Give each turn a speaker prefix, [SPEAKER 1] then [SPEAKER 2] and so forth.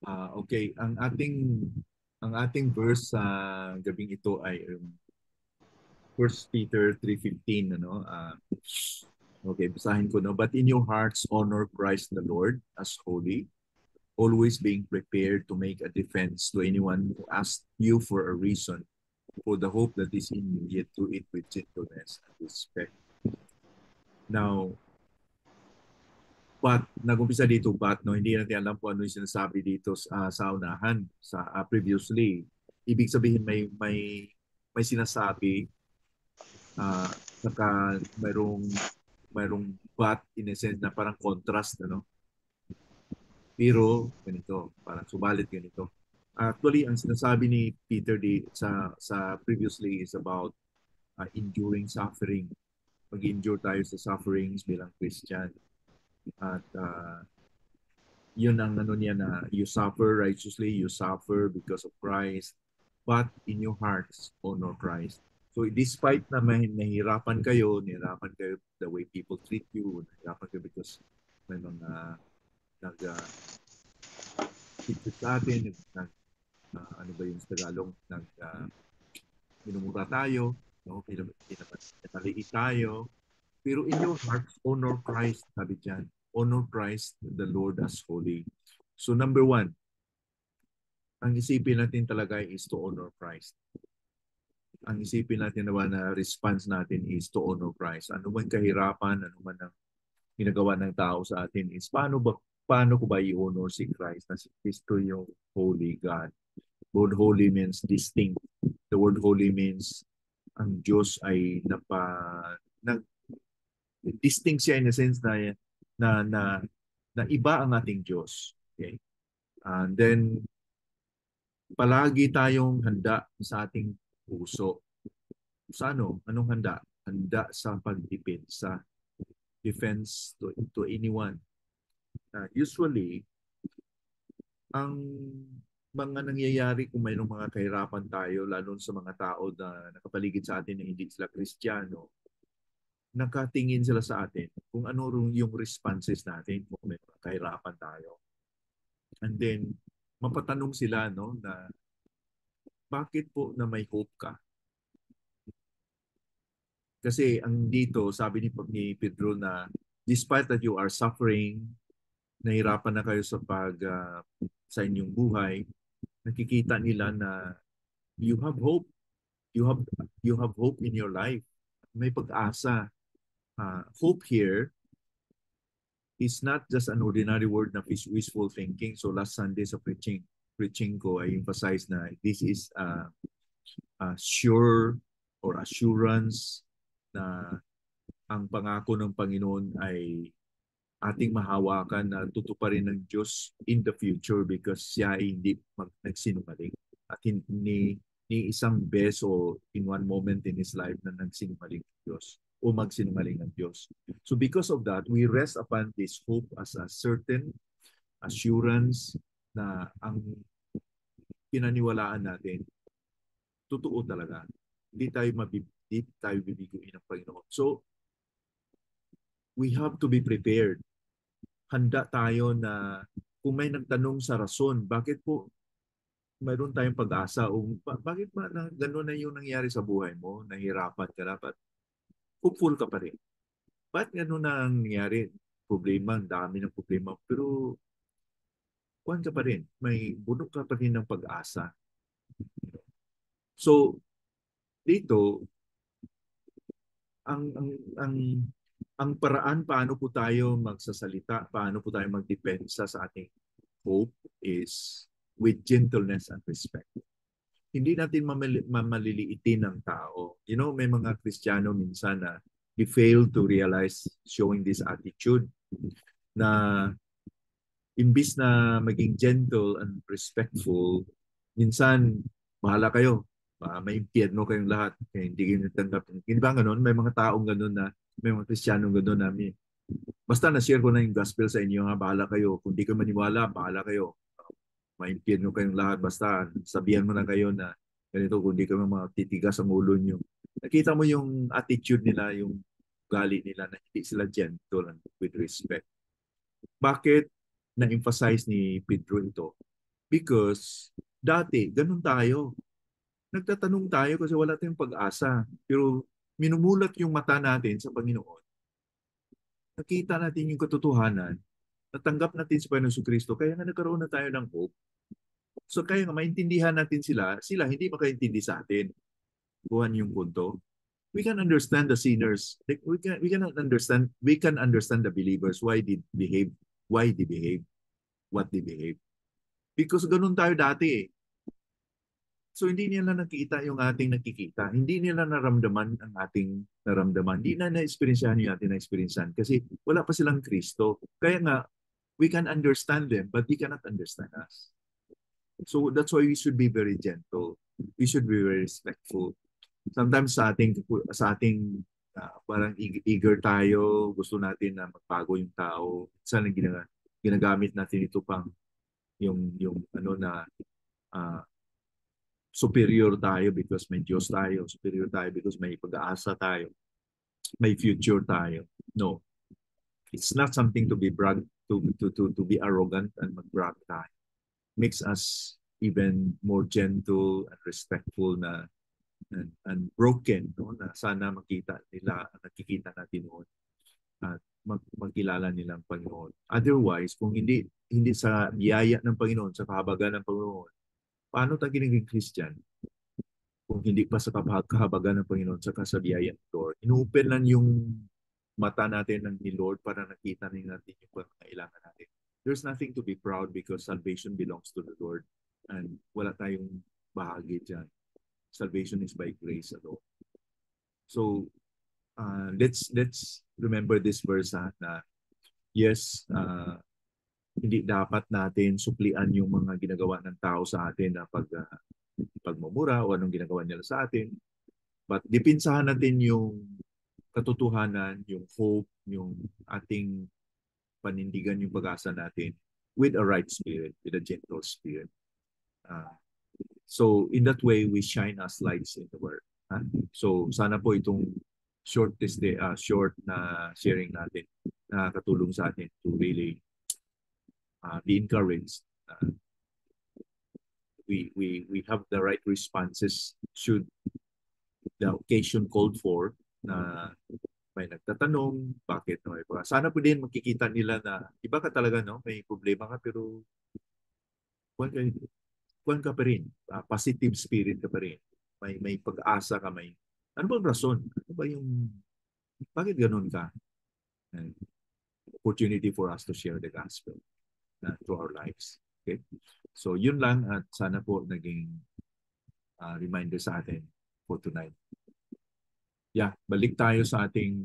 [SPEAKER 1] Okay, ang ating verse sa gabing ito ay 1 Peter 3:15 ano. Okay, basahin ko no. But in your hearts honor Christ the Lord as holy, always being prepared to make a defense to anyone who asks you for a reason for the hope that is in you, yet do it with gentleness and respect. Now, but nagumpisa dito no, hindi natin alam kung ano yung sinasabi dito sa unahan, previously. Ibig sabihin may sinasabi, saka mayroong but in a sense na parang contrast, ano? Pero ganito, parang subalit ganito. Actually, ang sinasabi ni Peter sa previously is about enduring suffering. Mag-endure tayo sa sufferings bilang Christian. At yun ang ano niya na you suffer righteously, you suffer because of Christ, but in your hearts honor Christ. So despite na nahirapan kayo the way people treat you, nahirapan kayo because may mga nag sa atin, ano ba yung sa Tagalog, minumura tayo, no? Pinapaliit tayo. Pero in your hearts, honor Christ, sabi dyan. Honor Christ, the Lord as holy. So number one, ang isipin natin talaga is to honor Christ. Ang isipin natin naman na response natin is to honor Christ. Ano man kahirapan, ano man ang ginagawa ng tao sa atin is paano ko ba i-honor si Christ na si Kristo yung holy God. Word holy means distinct. The word holy means ang Diyos ay na distinct siya in a sense na, na, na iba ang ating Diyos. Okay? And then palagi tayong handa sa ating puso. Sa ano? Anong handa? Handa sa pagdepensa. Defense to anyone. Usually, ang mga nangyayari kung mayroong mga kahirapan tayo, lalo sa mga tao na nakapaligid sa atin na hindi sila Kristiyano, nakatingin sila sa atin kung ano yung responses natin kung may mga kahirapan tayo. And then, mapatanong sila no, na bakit po na may hope ka? Kasi ang dito, sabi ni Pedro na despite that you are suffering, nahirapan na kayo sa inyong buhay, nakikita nila na you have hope. You have hope in your life. May pag-asa. Hope here is not just an ordinary word na wishful thinking. So last Sunday sa preaching ko, I emphasize na this is sure or assurance na ang pangako ng Panginoon ay ating mahawakan na tutuparin ng Diyos in the future because siya ay hindi nagsinungaling. At ni isang beso in one moment in his life na nagsinungaling ang Diyos o magsinungaling ang Diyos. So because of that, we rest upon this hope as a certain assurance na ang pinaniwalaan natin, totoo talaga. Hindi tayo bibiguin ng Panginoon. So, we have to be prepared. Handa tayo na kung may nagtanong sa rason, bakit po mayroon tayong pag-asa o bakit ba gano'n na yung nangyari sa buhay mo, nahirapan ka dapat, hopeful ka pa rin. Bakit gano'n na ang nangyari? Problema, ang dami ng problema, pero kuwan ka pa rin, may bunok ka pa rin ng pag-asa. So, dito, ang ang ang ang paraan paano po tayo magsasalita, paano po tayo magdepensa sa ating hope is with gentleness and respect. Hindi natin mamaliliitin ng tao. You know, may mga Kristiyano minsan na they fail to realize showing this attitude na imbis na maging gentle and respectful, minsan bahala kayo. May impyerno kayong lahat. Kaya hindi kayo natanggap. Hindi ba ganun? May mga taong ganun na, may mga Kristiyanong ganun na, basta na-share ko na yung gospel sa inyo, ha, bahala kayo. Kung di kayo maniwala, bahala kayo. May impyerno kayong lahat. Basta sabihan mo na kayo na ganito, kung di kayo matitigas ang ulo nyo. Nakita mo yung attitude nila, yung ugali nila na hindi sila gentle and with respect. Bakit na-emphasize ni Pedro ito? Because dati, ganun tayo. Nagtatanong tayo kasi wala tayong pag-asa. Pero minumulat yung mata natin sa Panginoon. Nakita natin yung katotohanan. Natanggap natin si Panginoon Kristo. Kaya nga nagkaroon na tayo ng hope. So kaya nga maintindihan natin sila hindi makaintindi sa atin. Buwan yung punto. We can understand the sinners. Like, we can understand the believers why they behave, what they behave. Because ganun tayo dati eh. So hindi nila nakikita yung ating nakikita. Hindi nila naramdaman ang ating naramdaman. Hindi na na-experiencehan yung ating na-experiencehan kasi wala pa silang Kristo. Kaya nga, we can understand them but they cannot understand us. So that's why we should be very gentle. We should be very respectful. Sometimes sa ating parang eager tayo, gusto natin na magbago yung tao. Minsan ginagamit natin ito pang yung ano na superior tayo because may Diyos tayo. Superior tayo because may pag-aasa tayo. May future tayo. No. It's not something to be to be arrogant and mag-brag tayo. Makes us even more gentle and respectful na and broken, no? Na sana nakikita natin noon at magkilala nilang Panginoon. Otherwise, kung hindi sa biyaya ng Panginoon, sa kahabagan ng Panginoon, paano tayo naging Christian? Kung hindi pa sa kahabagan ng Panginoon sa kasabiyaya ng Lord. Inopen lang yung mata natin ng ni Lord para nakita natin yung pangangailangan natin. There's nothing to be proud because salvation belongs to the Lord and wala tayong bahagi dyan. Salvation is by grace alone. So, let's remember this verse na yes, hindi dapat natin suplian yung mga ginagawa ng tao sa atin na pagmumura o anong ginagawa nila sa atin. But dipinsahan natin yung katotohanan, yung hope, yung ating panindigan, yung pag-asa natin with a right spirit, with a gentle spirit. So in that way, we shine as lights in the world. So sana po itong short na sharing natin na katulong sa atin to really be encouraged. We have the right responses should the occasion called for na may nagtatanong, bakit no? Sana po din makikita nila na iba ka talaga, no? May problema ka pero kuwan ka pa rin. Positive spirit ka pa rin. May pag-asa ka, ano bang rason? Ano ba yung bakit ganun ka? And opportunity for us to share the gospel to our lives. Okay? So yun lang at sana po naging reminder sa atin for tonight. Yeah, balik tayo sa ating